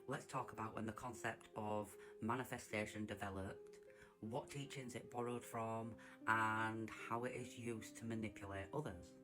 let's talk about when the concept of manifestation developed, what teachings it borrowed from, and how it is used to manipulate others.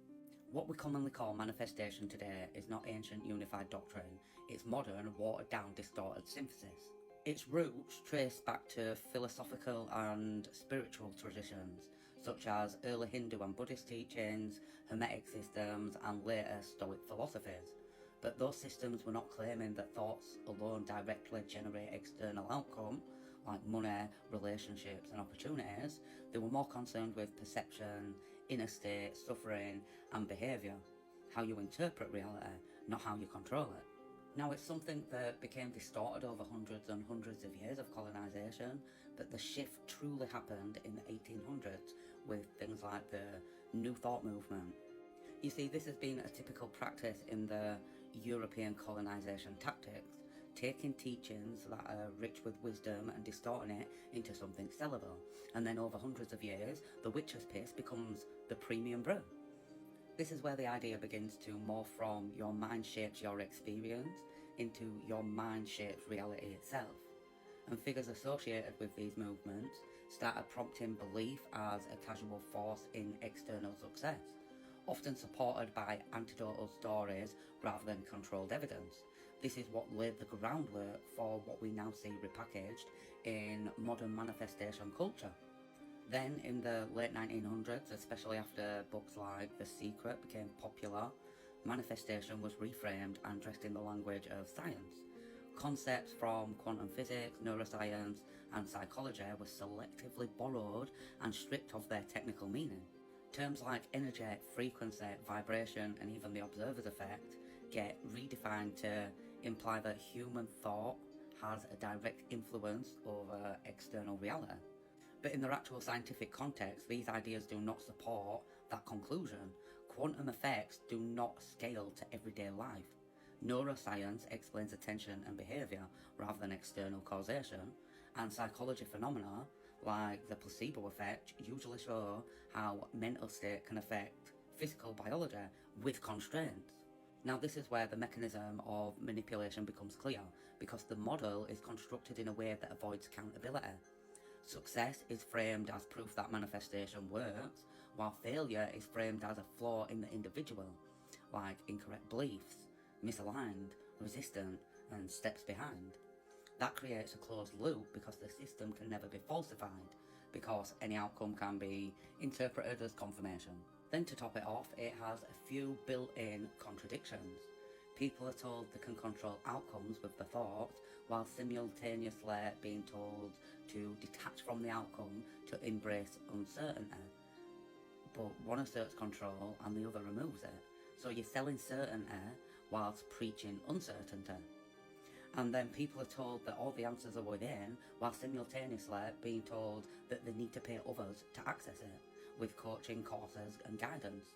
What we commonly call manifestation today is not ancient unified doctrine, it's modern, watered down, distorted synthesis. Its roots trace back to philosophical and spiritual traditions, such as early Hindu and Buddhist teachings, Hermetic systems, and later Stoic philosophies. But those systems were not claiming that thoughts alone directly generate external outcome, like money, relationships, and opportunities. They were more concerned with perception, inner state, suffering, and behaviour. How you interpret reality, not how you control it. Now, it's something that became distorted over hundreds and hundreds of years of colonisation, but the shift truly happened in the 1800s with things like the New Thought movement. You see, this has been a typical practice in the European colonisation tactics, taking teachings that are rich with wisdom and distorting it into something sellable. And then over hundreds of years, the witch's piss becomes the premium brew. This is where the idea begins to morph from your mind shapes your experience into your mind shapes reality itself. And figures associated with these movements started prompting belief as a casual force in external success, often supported by anecdotal stories rather than controlled evidence. This is what laid the groundwork for what we now see repackaged in modern manifestation culture. Then, in the late 1900s, especially after books like The Secret became popular, manifestation was reframed and dressed in the language of science. Concepts from quantum physics, neuroscience, and psychology were selectively borrowed and stripped of their technical meaning. Terms like energy, frequency, vibration, and even the observer's effect get redefined to imply that human thought has a direct influence over external reality. But in their actual scientific context, these ideas do not support that conclusion. Quantum effects do not scale to everyday life. Neuroscience explains attention and behaviour rather than external causation, and psychology phenomena, like the placebo effect, usually show how mental state can affect physical biology with constraints. Now, this is where the mechanism of manipulation becomes clear, because the model is constructed in a way that avoids accountability. Success is framed as proof that manifestation works, while failure is framed as a flaw in the individual, like incorrect beliefs, misaligned, resistant, and steps behind. That creates a closed loop because the system can never be falsified, because any outcome can be interpreted as confirmation. Then to top it off, it has a few built-in contradictions. People are told they can control outcomes with their thoughts, while simultaneously being told to detach from the outcome to embrace uncertainty. But one asserts control and the other removes it. So you're selling certainty whilst preaching uncertainty. And then people are told that all the answers are within, while simultaneously being told that they need to pay others to access it, with coaching, courses and guidance.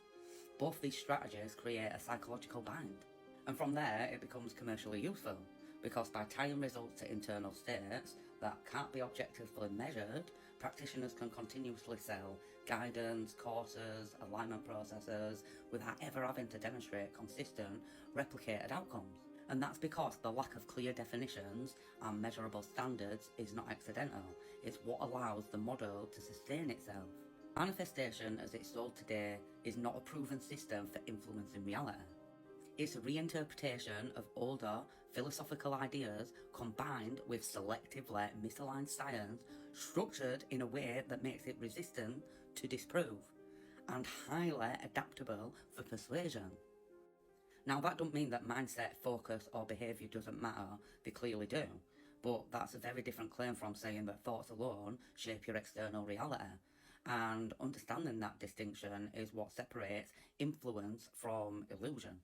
Both these strategies create a psychological bind. And from there, it becomes commercially useful, because by tying results to internal states that can't be objectively measured, practitioners can continuously sell guidance, courses, alignment processes, without ever having to demonstrate consistent, replicated outcomes. And that's because the lack of clear definitions and measurable standards is not accidental. It's what allows the model to sustain itself. Manifestation, as it's sold today, is not a proven system for influencing reality. It's a reinterpretation of older philosophical ideas combined with selectively misaligned science, structured in a way that makes it resistant to disprove, and highly adaptable for persuasion. Now, that don't mean that mindset, focus, or behaviour doesn't matter. They clearly do. But that's a very different claim from saying that thoughts alone shape your external reality. And understanding that distinction is what separates influence from illusion.